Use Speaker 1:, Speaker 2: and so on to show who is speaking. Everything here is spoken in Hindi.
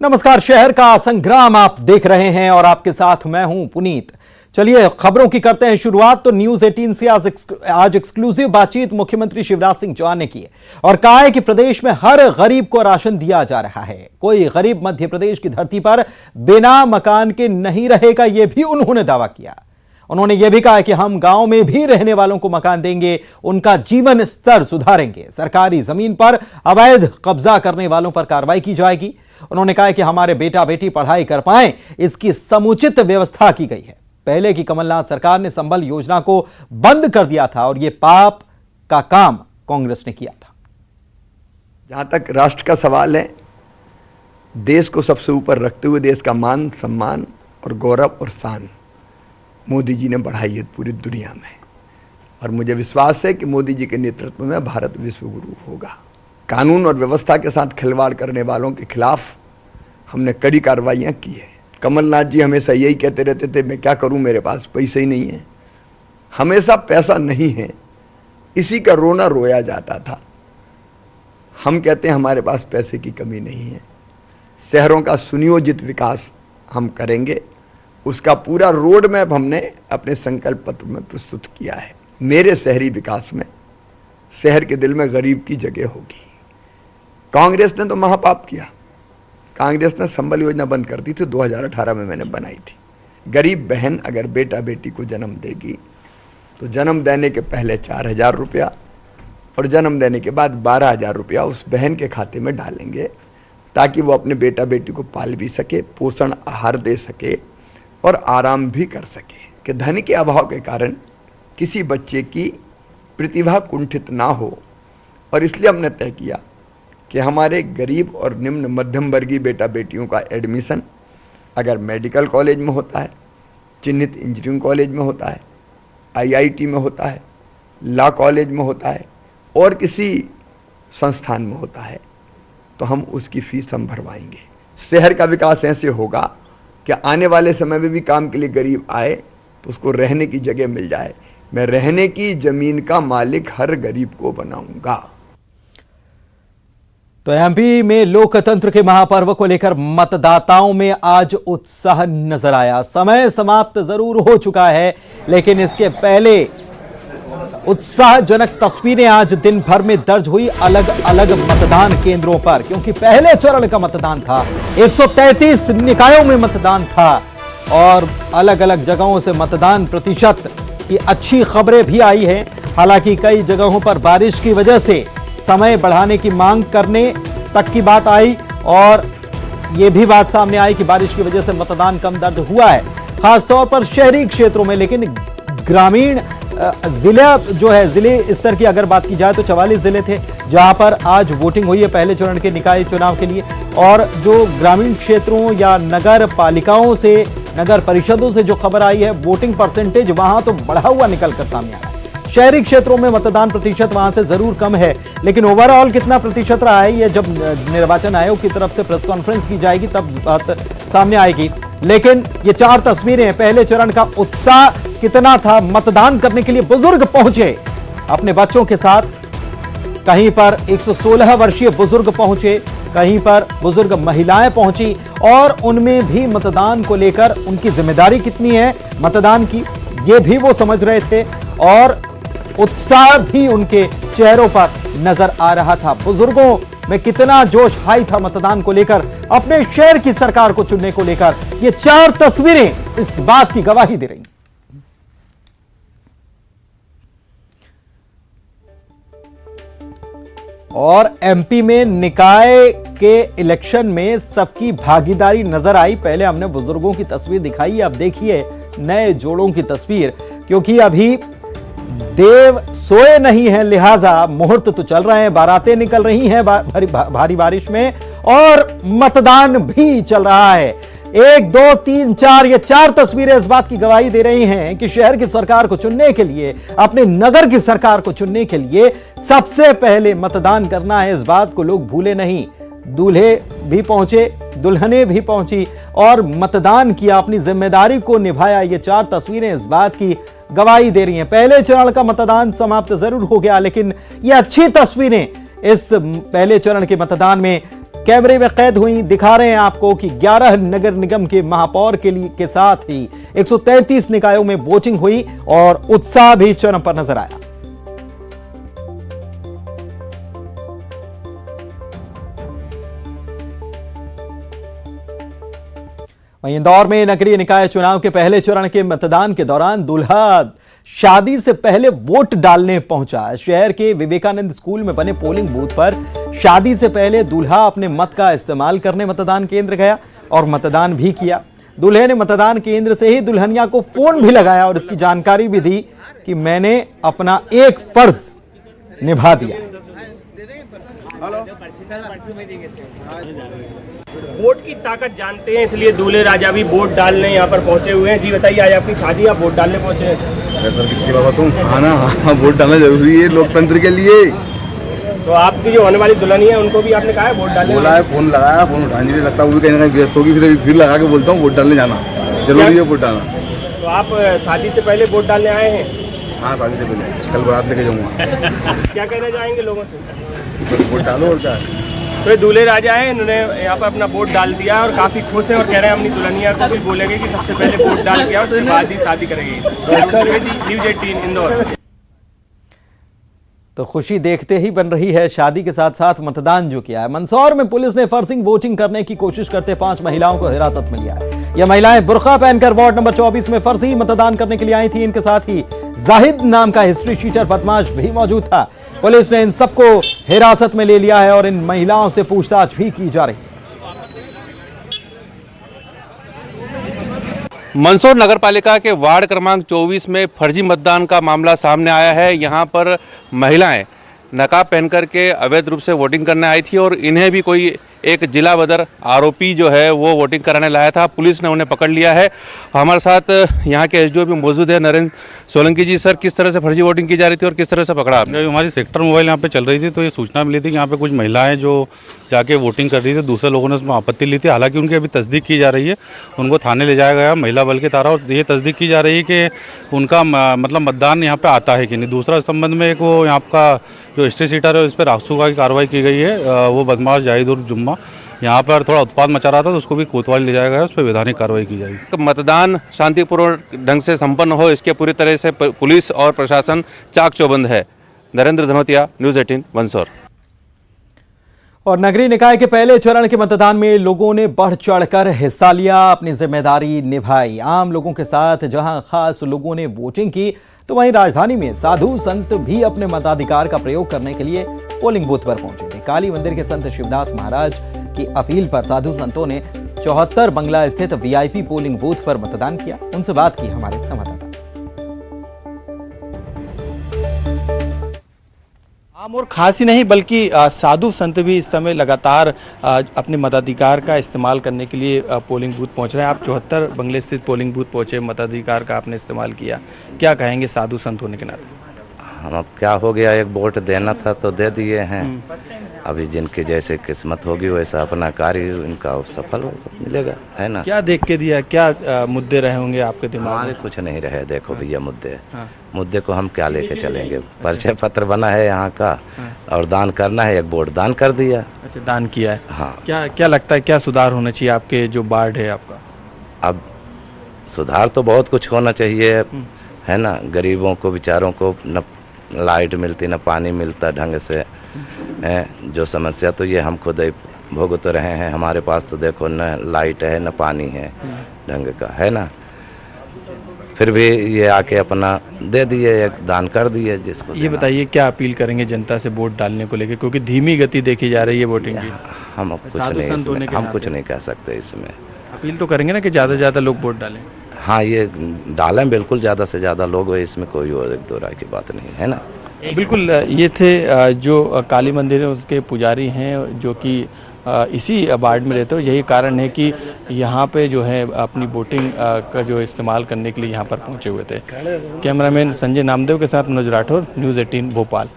Speaker 1: नमस्कार, शहर का संग्राम आप देख रहे हैं और आपके साथ मैं हूं पुनीत। चलिए खबरों की करते हैं शुरुआत। तो न्यूज 18 से आज एक्सक्लूसिव बातचीत मुख्यमंत्री शिवराज सिंह चौहान ने की है और कहा है कि प्रदेश में हर गरीब को राशन दिया जा रहा है। कोई गरीब मध्य प्रदेश की धरती पर बिना मकान के नहीं रहेगा, यह भी उन्होंने दावा किया। उन्होंने यह भी कहा कि हम गांव में भी रहने वालों को मकान देंगे, उनका जीवन स्तर सुधारेंगे। सरकारी जमीन पर अवैध कब्जा करने वालों पर कार्रवाई की जाएगी। उन्होंने कहा कि हमारे बेटा बेटी पढ़ाई कर पाएं, इसकी समुचित व्यवस्था की गई है। पहले की कमलनाथ सरकार ने संबल योजना को बंद कर दिया था और यह पाप का काम कांग्रेस ने किया था।
Speaker 2: जहां तक राष्ट्र का सवाल है, देश को सबसे ऊपर रखते हुए देश का मान सम्मान और गौरव और शान मोदी जी ने बढ़ाई है पूरी दुनिया में। और मुझे विश्वास है कि मोदी जी के नेतृत्व में भारत विश्व गुरु होगा। कानून और व्यवस्था के साथ खिलवाड़ करने वालों के खिलाफ हमने कड़ी कार्रवाइयां की है। कमलनाथ जी हमेशा यही कहते रहते थे, मैं क्या करूं, मेरे पास पैसे ही नहीं है। हमेशा पैसा नहीं है, इसी का रोना रोया जाता था। हम कहते हैं हमारे पास पैसे की कमी नहीं है। शहरों का सुनियोजित विकास हम करेंगे, उसका पूरा रोड मैप हमने अपने संकल्प पत्र में प्रस्तुत किया है। मेरे शहरी विकास में शहर के दिल में गरीब की जगह होगी। कांग्रेस ने तो महापाप किया। कांग्रेस ने संबल योजना बंद कर दी थी, 2018 में मैंने बनाई थी। गरीब बहन अगर बेटा बेटी को जन्म देगी तो जन्म देने के पहले 4,000 रुपया और जन्म देने के बाद 12,000 रुपया उस बहन के खाते में डालेंगे, ताकि वो अपने बेटा बेटी को पाल भी सके, पोषण आहार दे सके और आराम भी कर सके। कि धन के अभाव के कारण किसी बच्चे की प्रतिभा कुंठित ना हो। और इसलिए हमने तय किया कि हमारे गरीब और निम्न मध्यम वर्गीय बेटा बेटियों का एडमिशन अगर मेडिकल कॉलेज में होता है, चिन्हित इंजीनियरिंग कॉलेज में होता है, IIT में होता है, लॉ कॉलेज में होता है और किसी संस्थान में होता है, तो हम उसकी फीस हम भरवाएंगे। शहर का विकास ऐसे होगा कि आने वाले समय में भी काम के लिए गरीब आए तो उसको रहने की जगह मिल जाए। मैं रहने की जमीन का मालिक हर गरीब को बनाऊंगा।
Speaker 1: तो एमपी में लोकतंत्र के महापर्व को लेकर मतदाताओं में आज उत्साह नजर आया। समय समाप्त जरूर हो चुका है, लेकिन इसके पहले उत्साहजनक तस्वीरें आज दिन भर में दर्ज हुई अलग अलग मतदान केंद्रों पर, क्योंकि पहले चरण का मतदान था। 133 निकायों में मतदान था और अलग अलग जगहों से मतदान प्रतिशत की अच्छी खबरें भी आई हैं। हालांकि कई जगहों पर बारिश की वजह से समय बढ़ाने की मांग करने तक की बात आई और यह भी बात सामने आई कि बारिश की वजह से मतदान कम दर्ज हुआ है, खासतौर पर शहरी क्षेत्रों में। लेकिन ग्रामीण जिला जो है, जिले स्तर की अगर बात की जाए तो 44 जिले थे जहां पर आज वोटिंग हुई है पहले चरण के निकाय चुनाव के लिए। और जो ग्रामीण क्षेत्रों या नगर पालिकाओं से, नगर परिषदों से जो खबर आई है, वोटिंग परसेंटेज वहां तो बढ़ा हुआ निकलकर सामने आया है। शहरी क्षेत्रों में मतदान प्रतिशत वहां से जरूर कम है, लेकिन ओवरऑल कितना प्रतिशत रहा है ये जब निर्वाचन आयोग की तरफ से प्रेस कॉन्फ्रेंस की जाएगी तब बात सामने आएगी। लेकिन ये 4 तस्वीरें, पहले चरण का उत्साह कितना था। मतदान करने के लिए बुजुर्ग पहुंचे अपने बच्चों के साथ। कहीं पर 116 वर्षीय बुजुर्ग पहुंचे, कहीं पर बुजुर्ग महिलाएं पहुंची और उनमें भी मतदान को लेकर उनकी जिम्मेदारी कितनी है मतदान की, ये भी वो समझ रहे थे और उत्साह भी उनके चेहरों पर नजर आ रहा था। बुजुर्गों में कितना जोश हाई था मतदान को लेकर, अपने शहर की सरकार को चुनने को लेकर। ये 4 तस्वीरें इस बात की गवाही दे रही। और एमपी में निकाय के इलेक्शन में सबकी भागीदारी नजर आई। पहले हमने बुजुर्गों की तस्वीर दिखाई, अब देखिए नए जोड़ों की तस्वीर, क्योंकि अभी देव सोए नहीं हैं, लिहाजा मुहूर्त तो चल रहे हैं, बारातें निकल रही हैं भारी बारिश में और मतदान भी चल रहा है। 1, 2, 3, 4 ये 4 तस्वीरें इस बात की गवाही दे रही हैं कि शहर की सरकार को चुनने के लिए, अपने नगर की सरकार को चुनने के लिए सबसे पहले मतदान करना है। इस बात को लोग भूले नहीं। दूल्हे भी पहुंचे, दुल्हने भी पहुंची और मतदान किया, अपनी जिम्मेदारी को निभाया। ये 4 तस्वीरें इस बात की गवाही दे रही हैं। पहले चरण का मतदान समाप्त जरूर हो गया, लेकिन ये अच्छी तस्वीरें इस पहले चरण के मतदान में कैमरे में कैद हुई। दिखा रहे हैं आपको कि 11 नगर निगम के महापौर के साथ ही 133 निकायों में वोटिंग हुई और उत्साह भी चरम पर नजर आया। वहीं इंदौर में नगरीय निकाय चुनाव के पहले चरण के मतदान के दौरान दूल्हा शादी से पहले वोट डालने पहुंचा। शहर के विवेकानंद स्कूल में बने पोलिंग बूथ पर शादी से पहले दूल्हा अपने मत का इस्तेमाल करने मतदान केंद्र गया और मतदान भी किया। दूल्हे ने मतदान केंद्र से ही दुल्हनिया को फोन भी लगाया और इसकी जानकारी भी दी कि मैंने अपना एक फर्ज निभा दिया।
Speaker 3: वोट की ताकत जानते हैं, इसलिए दूल्हे राजा भी वोट डालने यहाँ पर पहुंचे हुए हैं। जी बताइए, आज आपकी शादी, आप वोट डालने पहुंचे हैं?
Speaker 4: सर कितनी बाबा तुम हाँ, वोट डालना जरूरी है लोकतंत्र के लिए।
Speaker 3: तो आपकी जो होने वाली दुल्हनी है उनको भी आपने कहा है वोट डालने?
Speaker 4: बोला है, फोन लगाया, फोन उठाने नहीं लगता, वो भी कहीं ना कहीं व्यस्त होगी, फिर लगा के बोलता हूँ वोट डालने जाना जरूरी है, वोट डालना।
Speaker 3: तो आप शादी से पहले वोट डालने आए हैं?
Speaker 4: हाँ, शादी से पहले, कल बारात लेके जाऊँगा।
Speaker 3: क्या कहना चाहेंगे लोगों से?
Speaker 4: वोट डालो और क्या।
Speaker 3: तो ये दूल्हे राजा है, इन्होंने यहाँ पर अपना वोट डाल दिया और काफी खुश हैं और कह रहे हैं अपनी दुल्हनिया को भी बोलेंगे कि सबसे पहले वोट डाल के उसके बाद ही शादी करेंगे। न्यूज़ 18 इंदौर।
Speaker 1: तो खुशी देखते ही बन रही है शादी के साथ साथ मतदान जो किया है। मंदसौर में पुलिस ने फर्जी वोटिंग करने की कोशिश करते 5 महिलाओं को हिरासत में लिया है। यह महिलाएं बुर्का पहनकर वार्ड नंबर 24 में फर्जी मतदान करने के लिए आई थी। इनके साथ ही जाहिद नाम का हिस्ट्री शीटर बदमाश भी मौजूद था। पुलिस ने इन सबको हिरासत में ले लिया है और इन महिलाओं से पूछताछ भी की जा रही है।
Speaker 5: मंदसौर नगरपालिका के वार्ड क्रमांक 24 में फर्जी मतदान का मामला सामने आया है। यहां पर महिलाएं नकाब पहन कर के अवैध रूप से वोटिंग करने आई थी और इन्हें भी कोई एक जिला बदर आरोपी जो है वो वोटिंग कराने लाया था। पुलिस ने उन्हें पकड़ लिया है। हमारे साथ यहाँ के एसडीओ भी मौजूद है, नरेंद्र सोलंकी जी। सर, किस तरह से फर्जी वोटिंग की जा रही थी और किस तरह से पकड़ा आपने?
Speaker 6: हमारी सेक्टर मोबाइल यहाँ पे चल रही थी तो ये सूचना मिली थी कि यहाँ पे कुछ महिलाएं जो जाके वोटिंग कर रही थी, दूसरे लोगों ने उसमें आपत्ति ली थी। हालांकि उनकी अभी तस्दीक की जा रही है, उनको थाने ले जाया गया महिला बल के द्वारा और ये तस्दीक की जा रही है कि उनका मतलब मतदान यहाँ पे आता है कि नहीं। दूसरा इस संबंध में एक वो यहाँ का जो हिस्ट्री सीटर है उस पर रासुका की कार्रवाई की गई है। वो बदमाश जाहिद उर्फ जुम्मा यहाँ पर थोड़ा उत्पाद मचा रहा था तो उसको भी कोतवाली ले जाया गया, उस पर वैधानिक कार्रवाई की जाएगी।
Speaker 5: मतदान शांतिपूर्ण ढंग से संपन्न हो, इसके पूरी तरह से पुलिस और प्रशासन चाक चौबंद है। नरेंद्र धनोतिया, न्यूज़ 18 मंदसौर।
Speaker 1: और नगरीय निकाय के पहले चरण के मतदान में लोगों ने बढ़ चढ़कर हिस्सा लिया, अपनी जिम्मेदारी निभाई। आम लोगों के साथ जहां खास लोगों ने वोटिंग की तो वहीं राजधानी में साधु संत भी अपने मताधिकार का प्रयोग करने के लिए पोलिंग बूथ पर पहुंचे थे। काली मंदिर के संत शिवदास महाराज की अपील पर साधु संतों ने 74 बंगला स्थित वीआईपी पोलिंग बूथ पर मतदान किया। उनसे बात की हमारे संवाददाता।
Speaker 7: आम और खास ही नहीं बल्कि साधु संत भी इस समय लगातार अपने मताधिकार का इस्तेमाल करने के लिए पोलिंग बूथ पहुंच रहे हैं। आप 74 बंगले स्थित पोलिंग बूथ पहुंचे, मताधिकार का आपने इस्तेमाल किया, क्या कहेंगे साधु संत होने के नाते?
Speaker 8: हम अब क्या हो गया, एक वोट देना था तो दे दिए हैं। अभी जिनकी जैसे किस्मत होगी वैसा अपना कार्य इनका सफल मिलेगा, है ना।
Speaker 7: क्या देख के दिया, क्या मुद्दे रहे होंगे आपके दिमाग में?
Speaker 8: हमारे कुछ नहीं रहे। देखो भैया, मुद्दे को हम क्या लेके चलेंगे? परिचय पत्र बना है यहाँ का और दान करना है, एक वोट दान कर दिया।
Speaker 7: अच्छा, दान किया है।
Speaker 8: हाँ।
Speaker 7: क्या लगता है, क्या सुधार होना चाहिए आपके जो वार्ड है आपका?
Speaker 8: अब सुधार तो बहुत कुछ होना चाहिए, है ना। गरीबों को बेचारों को न लाइट मिलती, न पानी मिलता ढंग से है। जो समस्या तो ये हम खुद ही भोग तो रहे हैं। हमारे पास तो देखो न लाइट है न पानी है ढंग का, है ना। फिर भी ये आके अपना दे दिए, एक दान कर दिए जिसको।
Speaker 7: ये बताइए, क्या अपील करेंगे जनता से वोट डालने को लेकर, क्योंकि धीमी गति देखी जा रही है वोटिंग की?
Speaker 8: हम कुछ नहीं कह सकते इसमें।
Speaker 7: अपील तो करेंगे ना कि ज्यादा से ज्यादा लोग वोट डालें?
Speaker 8: हाँ, ये डालें बिल्कुल, ज़्यादा से ज़्यादा लोग, इसमें कोई और दो राय की बात नहीं है ना।
Speaker 7: बिल्कुल। ये थे जो काली मंदिर है उसके पुजारी हैं, जो कि इसी वार्ड में रहते हो। यही कारण है कि यहाँ पे जो है अपनी वोटिंग का जो इस्तेमाल करने के लिए यहाँ पर पहुँचे हुए थे। कैमरामैन संजय नामदेव के साथ मनोज राठौर, न्यूज़ 18 भोपाल।